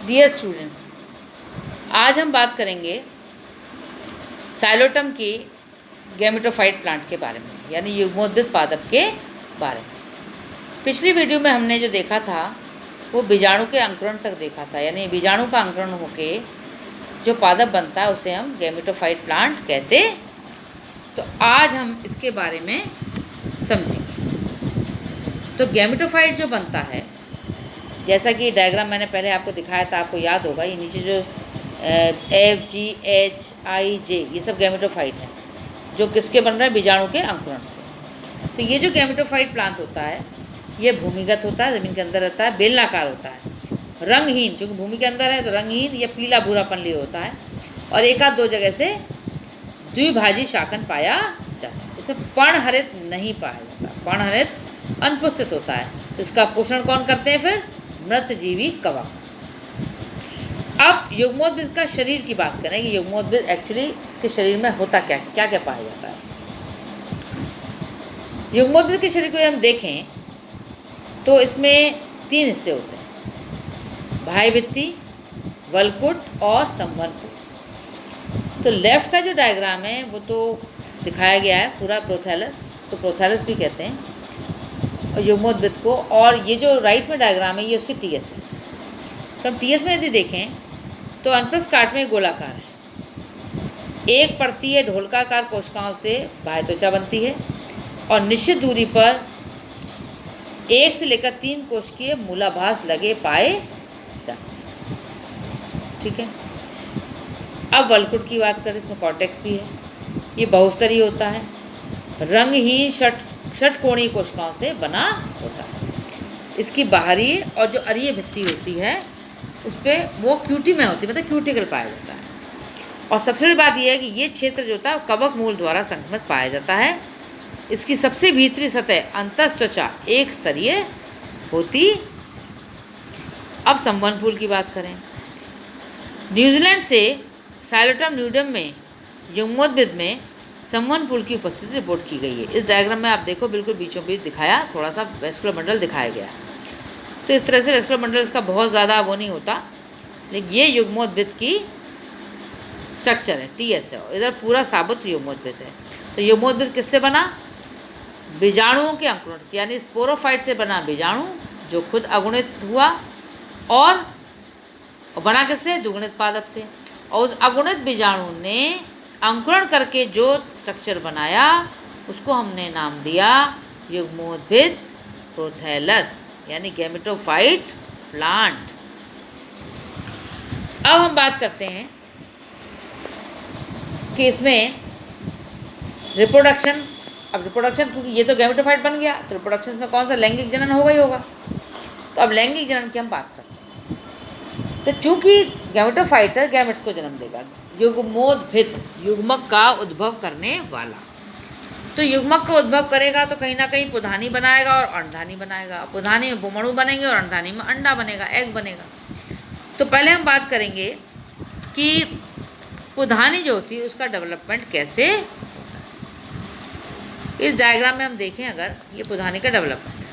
Dear students, आज हम बात करेंगे साइलोटम की गैमेटोफाइट प्लांट के बारे में, यानी युग्मोद्भिद पादप के बारे में। पिछली वीडियो में हमने जो देखा था वो बीजाणु के अंकुरण तक देखा था, यानी बीजाणु का अंकुरण होके जो पादप बनता है उसे हम गैमेटोफाइट प्लांट कहते। तो आज हम इसके बारे में समझेंगे। तो गैमेटोफाइट जो बनता है, जैसा कि डायग्राम मैंने पहले आपको दिखाया था, आपको याद होगा, ये नीचे जो FGHIJ ये सब गैमेटोफाइट है जो किसके बन रहा है, बीजाणु के अंकुरण से। तो ये जो गैमेटोफाइट प्लांट होता है ये भूमिगत होता है, ज़मीन के अंदर रहता है, बेलनाकार होता है, रंगहीन, चूँकि भूमि के अंदर है तो रंगहीन या पीला भूरापन लिए होता है, और एक आध दो जगह से द्विभाजी शाखन पाया जाता है। इसमें पर्णहरित नहीं पाया जाता, पर्णहरित अनुपस्थित होता है। तो इसका पोषण कौन करते हैं फिर? मृतजीवी कवक। अब युग्मोद्भिद का शरीर की बात करें कि युग्मोद्भिद एक्चुअली इसके शरीर में होता क्या क्या क्या पाया जाता है। युग्मोद्भिद के शरीर को हम देखें तो इसमें 3 हिस्से होते हैं, बाह्य भित्ति, वल्कुट और संवहनपुर। तो लेफ्ट का जो डायग्राम है वो तो दिखाया गया है पूरा प्रोथैलस, इसको प्रोथैलस भी कहते हैं और युग्मोद्भिद को, और ये जो राइट में डायग्राम है ये उसकी टीएस है। तो हम टीएस में यदि देखें तो अनप्रस्थ काट में गोलाकार है, एक परतीय ढोलकाकार कोशिकाओं से बाह्य त्वचा बनती है और निश्चित दूरी पर 1 से लेकर 3 कोशिकीय मूलाभास लगे पाए जाते हैं। ठीक है। अब वल्कुट की बात करें, इसमें कॉर्टेक्स भी है, ये बहुस्तरीय होता है, रंगहीन षटकोणीय कोशिकाओं से बना होता है। इसकी बाहरी और जो अरीय भित्ति होती है उस पर वो क्यूटी में होती है, मतलब क्यूटिकल पाया जाता है। और सबसे बड़ी बात यह है कि ये क्षेत्र जो होता है कवक मूल द्वारा संक्रमित पाया जाता है। इसकी सबसे भीतरी सतह अंतस्थ त्वचा एक स्तरीय होती। अब संवहनपुर की बात करें, न्यूजीलैंड से साइलोटम न्यूडम में युग्मोद्भिद में संवहनपुर की उपस्थिति रिपोर्ट की गई है। इस डायग्राम में आप देखो बिल्कुल बीचों बीच दिखाया, थोड़ा सा वेस्कुलर मंडल दिखाया गया। तो इस तरह से वेस्कुलर मंडल इसका बहुत ज़्यादा वो नहीं होता, लेकिन ये युग्मोद्भिद की स्ट्रक्चर है, टीएस है, इधर पूरा साबुत युग्मोद्भिद है। तो युग्मोद्भिद किससे बना? बीजाणुओं के अंकुरण से, यानी स्पोरोफाइट से बना बीजाणु जो खुद अगुणित हुआ, और बना किससे? द्विगुणित पादप से। और उस अगुणित बीजाणु ने अंकुरण करके जो स्ट्रक्चर बनाया उसको हमने नाम दिया युग्मोद्भिद प्रोथैलस, यानी गैमेटोफाइट प्लांट। अब हम बात करते हैं कि इसमें रिप्रोडक्शन। अब रिप्रोडक्शन, क्योंकि ये तो गैमेटोफाइट बन गया तो रिप्रोडक्शन में कौन सा लैंगिक जनन होगा ही होगा। तो अब लैंगिक जनन की हम बात करते हैं। तो चूंकि गैमेटोफाइट गैमेट्स को जन्म देगा, युग्मोद्भिद युग्मक का उद्भव करने वाला, तो युग्मक का उद्भव करेगा तो कहीं ना कहीं पुधानी बनाएगा और अंडधानी बनाएगा। पुधानी में भूमणु बनेंगे और अंडधानी में अंडा बनेगा, एग बनेगा। तो पहले हम बात करेंगे कि पुधानी जो होती है उसका डेवलपमेंट कैसे होता है। इस डायग्राम में हम देखें, अगर ये पुधानी का डेवलपमेंट है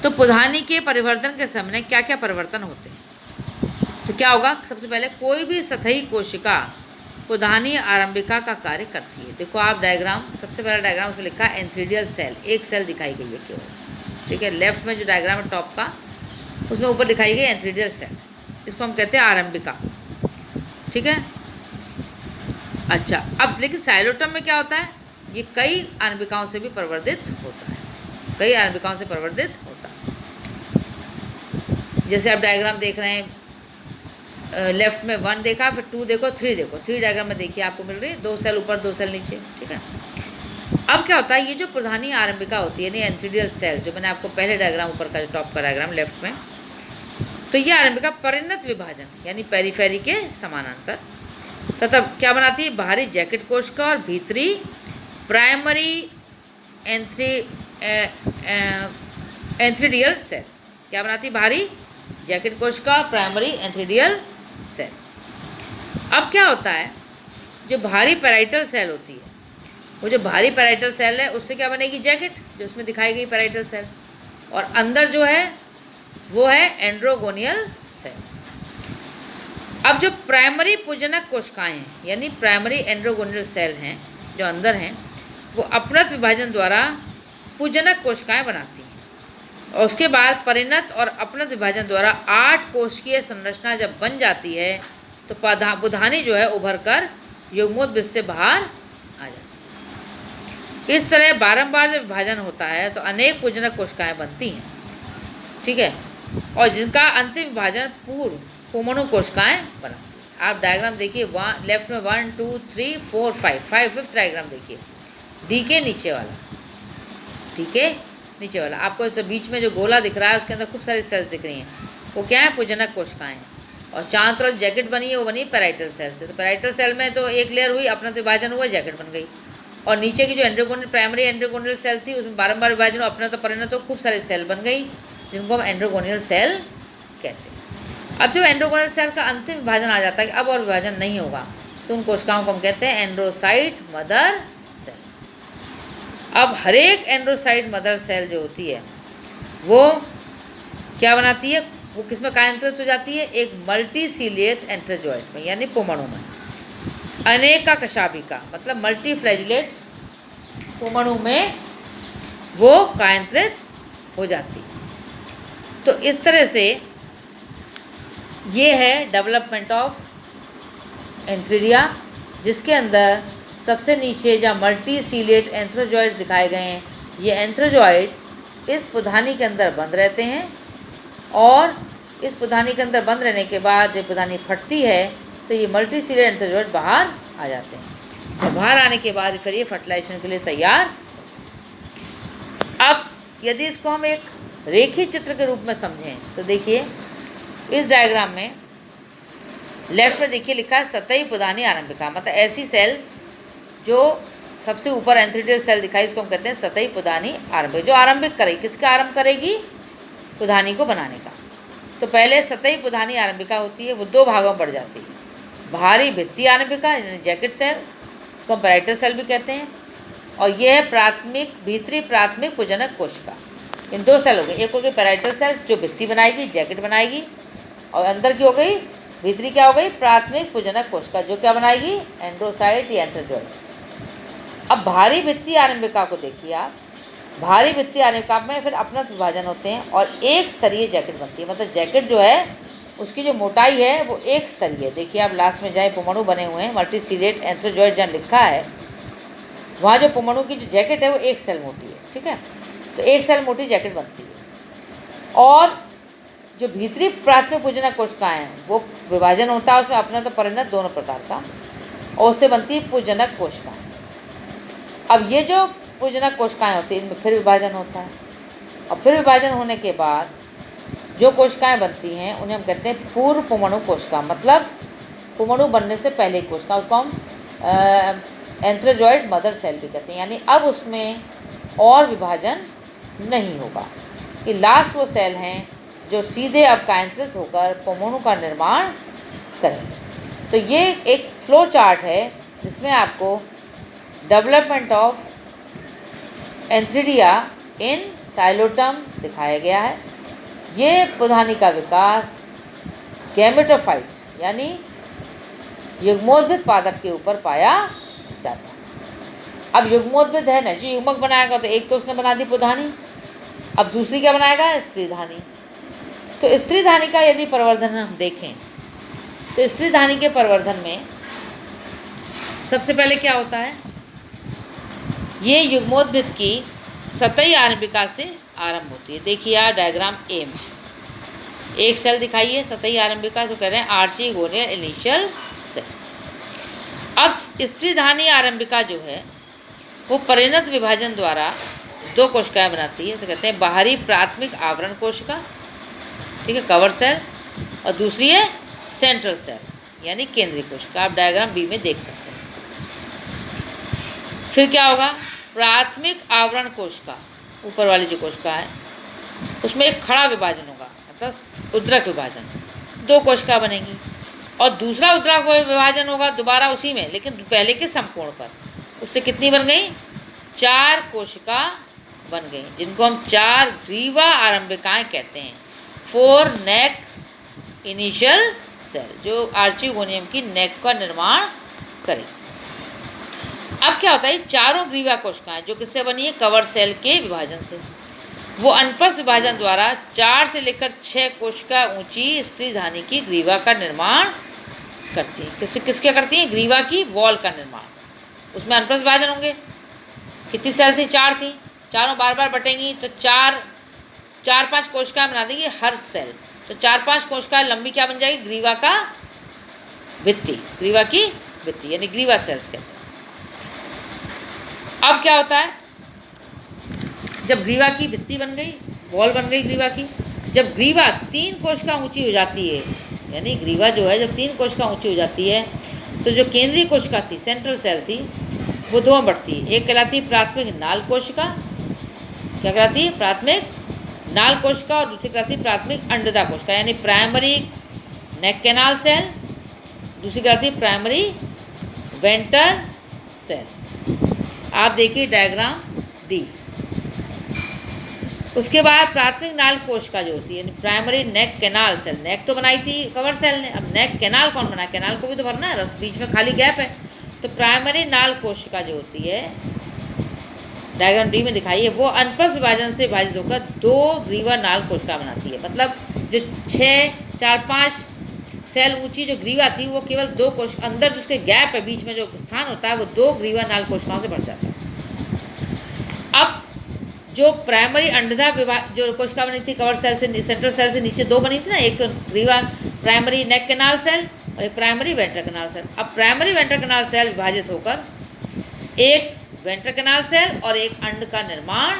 तो पुधानी के परिवर्तन के समय क्या क्या परिवर्तन होते हैं। तो क्या होगा, सबसे पहले कोई भी सतही कोशिका पुधानी आरंभिका का कार्य करती है। देखो आप डायग्राम, सबसे पहला डायग्राम उसमें लिखा है एंथ्रीडियल सेल, एक सेल दिखाई गई है केवल। ठीक है, लेफ्ट में जो डायग्राम है टॉप का, उसमें ऊपर दिखाई गई एंथ्रीडियल सेल, इसको हम कहते हैं आरंभिका। ठीक है। अच्छा, अब लेकिन साइलोटम में क्या होता है, ये कई आरंभिकाओं से भी प्रवर्धित होता है, कई आरंभिकाओं से प्रवर्धित होता है। जैसे आप डायग्राम देख रहे हैं, लेफ्ट में 1 देखा, फिर 2 देखो, 3 देखो, 3 डायग्राम में देखिए आपको मिल रही है 2 सेल ऊपर 2 सेल नीचे। ठीक है। अब क्या होता है, ये जो प्रधानी आरंभिका होती है, यानी एंथ्रीडियल सेल, जो मैंने आपको पहले डायग्राम ऊपर का, टॉप का डायग्राम लेफ्ट में, तो ये आरंभिका परिणत विभाजन यानी पेरिफेरी के समानांतर तथा क्या बनाती है, बाहरी जैकेट कोशिका और भीतरी प्राइमरी एंथ्रीडियल सेल। क्या बनाती है? बाहरी जैकेट कोशिका और प्राइमरी एंथ्रीडियल सेल। अब क्या होता है, जो बाहरी पैराइटल सेल होती है, वो जो बाहरी पैराइटल सेल है उससे क्या बनेगी? जैकेट, जो उसमें दिखाई गई पैराइटल सेल, और अंदर जो है वो है एंड्रोगोनियल सेल। अब जो प्राइमरी पूजनक कोशिकाएं हैं यानी प्राइमरी एंड्रोगोनल सेल हैं जो अंदर हैं, वो अपनत विभाजन द्वारा पूजनक कोशिकाएं बनाती हैं और उसके बाद परिणत और अपनत विभाजन द्वारा 8 कोशिकीय संरचना जब बन जाती है तो बुधानी जो है उभर कर युग्मोद्भिद से बाहर आ जाती है। इस तरह बारंबार जब विभाजन होता है तो अनेक पूजनक कोशिकाएं बनती हैं, ठीक है, और जिनका अंतिम विभाजन पूर्व पुमणु कोशिकाएं बनाती हैं। आप डायग्राम देखिए, लेफ्ट में 1 2 3 4 5 फिफ्थ डायग्राम देखिए, डी के नीचे वाला, ठीक है, नीचे वाला आपको इस बीच में जो गोला दिख रहा है उसके अंदर खूब सारी सेल्स दिख रही हैं, वो क्या है, पूजनक कोशिकाएं। और चारों तरफ जैकेट बनी है, वो बनी पैराइटल सेल से। तो पैराइटल सेल में तो एक लेयर हुई, अपना विभाजन हुआ, जैकेट बन गई। और नीचे की जो एंड्रोगोनल प्राइमरी एंड्रोगोनल सेल थी उसमें बारंबार विभाजन हो, अपना तो परिणत हो, खूब सारी सेल बन गई जिनको हम एंड्रोगोनल सेल कहते हैं। अब जब एंड्रोगोनल सेल का अंतिम विभाजन आ जाता है कि अब और विभाजन नहीं होगा, तो उन कोशिकाओं को हम कहते हैं एंड्रोसाइट मदर सेल। अब हर एक एंड्रोसाइट मदर सेल जो होती है वो क्या बनाती है, वो किस में कायांतरित हो जाती है, एक मल्टीसीलिएट एंथ्रोजॉइट में यानी पुमणु में। अनेका कशाभिका मतलब मल्टीफ्लैजिलेट पुमणु में वो कायांतरित हो जाती है। तो इस तरह से ये है डेवलपमेंट ऑफ एंथ्रीडिया, जिसके अंदर सबसे नीचे जहाँ मल्टीसीलिएट एंथ्रोजॉइड्स दिखाए गए हैं, ये एंथ्रोजॉइड्स इस पुधानी के अंदर बंद रहते हैं और इस पुधानी के अंदर बंद रहने के बाद जब पुधानी फटती है तो ये मल्टीसीलिएट एंथ्रोजॉइड बाहर आ जाते हैं और बाहर आने के बाद फिर ये फर्टिलाइजेशन के लिए तैयार। अब यदि इसको हम एक रेखीय चित्र के रूप में समझें तो देखिए इस डायग्राम में लेफ्ट में देखिए लिखा है सतही पुधानी आरंभिका, मतलब ऐसी सेल जो सबसे ऊपर एंथ्रीडियल सेल दिखाई, इसको हम कहते हैं सतही पुधानी आरंभिका, जो आरंभिक करेगी, किसका आरंभ करेगी, पुधानी को बनाने का। तो पहले सतही पुधानी आरंभिका होती है, वो 2 भागों में बढ़ जाती है, बाहरी भित्ति आरंभिका यानी जैकेट सेल, इसको हम पैराइटल सेल भी कहते हैं, और यह है प्राथमिक भीतरी प्राथमिक पूजनक कोशिका। इन 2 सेल हो गए, एक हो गई पैराइटल सेल जो भित्ति बनाएगी, जैकेट बनाएगी, और अंदर की हो गई भीतरी क्या हो गई, प्राथमिक पूजनक कोशिका जो क्या बनाएगी, एंड्रोसाइट या एंथ्रोजॉइड्स। अब भारी भित्ति आरंभिका को देखिए आप, भारी भित्ति आरंभिका में फिर अपनत विभाजन होते हैं और एक स्तरीय जैकेट बनती है, मतलब जैकेट जो है उसकी जो मोटाई है वो एक स्तरीय। देखिए आप लास्ट में जाए पुमणु बने हुए हैं, मल्टीसीलिएट एंथ्रोजॉइड जहाँ लिखा है वहाँ जो पुमणु की जो जैकेट है वो 1 सेल मोटी है, ठीक है, तो 1 सेल मोटी जैकेट बनती है। और जो भीतरी प्राथमिक पूजनक कोशिकाएं हैं वो विभाजन होता है उसमें अपना तो परिणत दोनों प्रकार का, और उससे बनती है पूजनक कोशिकाएं। अब ये जो पूजनक कोशिकाएं होती हैं इनमें फिर विभाजन होता है, और फिर विभाजन होने के बाद जो कोशिकाएं बनती हैं उन्हें हम कहते हैं पूर्व पुमणु कोशिका, मतलब पुमणु बनने से पहले की कोशिका, उसको हम एंथ्रोजॉइड मदर सेल भी कहते हैं, यानी अब उसमें और विभाजन नहीं होगा। ये लास्ट वो सेल हैं जो सीधे अब कायांतरित होकर पुमणु का निर्माण करेंगे। तो ये एक फ्लो चार्ट है जिसमें आपको development of antheridia in Psilotum दिखाया गया है। ये पुधानी का विकास गैमेटोफाइट यानी युग्मोद्भिद पादप के ऊपर पाया जाता है। अब युग्मोद्भिद है ना, जो युग्मक बनाएगा तो एक तो उसने बना दी पुधानी, अब दूसरी क्या बनाएगा, स्त्रीधानी। तो स्त्रीधानी का यदि प्रवर्धन हम देखें तो स्त्रीधानी के प्रवर्धन में सबसे पहले क्या होता है, ये युग्मोद्भिद की सतही आरंभिका से आरंभ होती है। देखिए यार डायग्राम ए में एक सेल दिखाई है सतही आरंभिका, जो कह रहे हैं आर्चिगोनियल इनिशियल सेल। अब स्त्रीधानी आरंभिका जो है वो परिणत विभाजन द्वारा 2 कोशिकाएं बनाती है, उसे कहते हैं बाहरी प्राथमिक आवरण कोशिका, ठीक है, कवर सेल, और दूसरी है सेंट्रल सेल यानी केंद्रीय कोशिका। आप डायग्राम बी में देख सकते हैं इसको। फिर क्या होगा, प्राथमिक आवरण कोशिका, ऊपर वाली जो कोशिका है उसमें एक खड़ा विभाजन होगा, मतलब उद्रक विभाजन, 2 कोशिका बनेगी, और दूसरा उद्रक विभाजन होगा दोबारा उसी में, लेकिन पहले के समकोण पर। उससे कितनी बन गई, 4 कोशिका बन गई, जिनको हम 4 ग्रीवा आरंभिकाएँ कहते हैं, 4 नेक्स इनिशियल सेल जो आर्चिगोनियम की नेक का निर्माण करेगी। अब क्या होता है, चारों ग्रीवा कोशिकाएं जो किससे बनी है, कवर सेल के विभाजन से, वो अनपस विभाजन द्वारा 4 से लेकर 6 कोशिका ऊंची स्त्रीधानी की ग्रीवा का निर्माण करती है। किसके करती है, ग्रीवा की वॉल का निर्माण। उसमें अनपस विभाजन होंगे। कितनी सेल थी, 4 थी। चारों बार बार बटेंगी तो 4-5 कोशिकाएं बना देगी हर सेल। तो 4-5 कोशिकाएं लंबी क्या बन जाएगी, ग्रीवा का भित्ति, ग्रीवा की भित्ति यानी ग्रीवा सेल्स कहते हैं। अब क्या होता है, जब ग्रीवा की भित्ति बन गई, वॉल बन गई ग्रीवा की, जब ग्रीवा 3 कोशिका ऊंची हो जाती है, यानी ग्रीवा जो है जब 3 कोशिका ऊंची हो जाती है, तो जो केंद्रीय कोशिका थी, सेंट्रल सेल थी, वो 2 में बढ़ती है। एक कहलाती है प्राथमिक नाल कोशिका, क्या कहलाती है, प्राथमिक नाल कोशिका, और दूसरी कहलाती है प्राथमिक अंडदा कोशिका यानी प्राइमरी नेक कैनाल सेल, दूसरी कहलाती है प्राइमरी वेंटर सेल। आप देखिए डायग्राम डी। उसके बाद प्राथमिक नाल कोशिका जो होती है यानी प्राइमरी नेक कैनाल सेल, नेक तो बनाई थी कवर सेल ने, अब नेक कैनाल कौन बनाया, कैनाल को भी तो भरना है, बीच में खाली गैप है। तो प्राइमरी नाल कोशिका जो होती है, डायग्राम डी में दिखाई है, वो अनपस विभाजन से विभाजित होकर 2 ग्रीवा नाल कोशिका बनाती है। मतलब जो 4-5 सेल ऊंची जो ग्रीवा थी वो केवल 2 कोशिका, अंदर जो उसके गैप है, बीच में जो स्थान होता है, वो 2 ग्रीवा नाल कोशिकाओं से भर जाता है। अब जो प्राइमरी अंडदा जो कोशिका बनी थी कवर सेल से, सेंट्रल सेल से नीचे 2 बनी थी ना, एक तो ग्रीवा प्राइमरी नेक कैनाल सेल और एक प्राइमरी वेंट्रल कैनाल सेल। अब प्राइमरी वेंट्रल कैनाल सेल विभाजित होकर एक वेंट्रल कैनाल सेल और एक अंड का निर्माण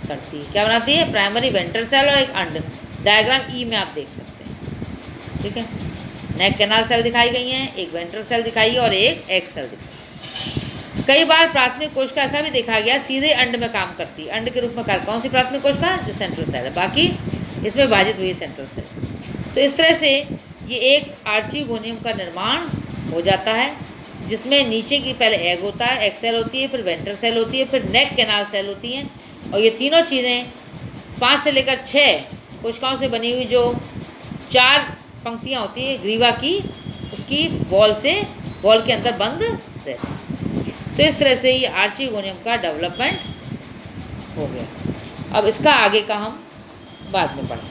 करती है। क्या बनाती है, प्राइमरी वेंट्रल सेल और एक अंड। डायग्राम ई में आप देख सकते हैं, ठीक है। नेक कैनाल सेल दिखाई गई हैं, एक वेंट्रल सेल दिखाई है और एक एग सेल दिखाई। कई बार प्राथमिक कोशिका ऐसा भी देखा गया सीधे अंड में काम करती है, अंड के रूप में कार्य। कौन सी प्राथमिक कोशिका, जो सेंट्रल सेल है, बाकी इसमें विभाजित हुई सेंट्रल सेल। तो इस तरह से ये एक आर्चिगोनियम का निर्माण हो जाता है, जिसमें नीचे की पहले एग होता है, एग सेल होती है, फिर वेंट्रल सेल होती है, फिर नेक कैनाल सेल होती हैं। और ये तीनों चीज़ें 5 से लेकर 6 कोशिकाओं से बनी हुई जो 4 पंक्तियाँ होती है ग्रीवा की, उसकी वॉल के अंदर बंद रहती है। तो इस तरह से ये आर्चिगोनियम का डेवलपमेंट हो गया। अब इसका आगे का हम बाद में पढ़ें।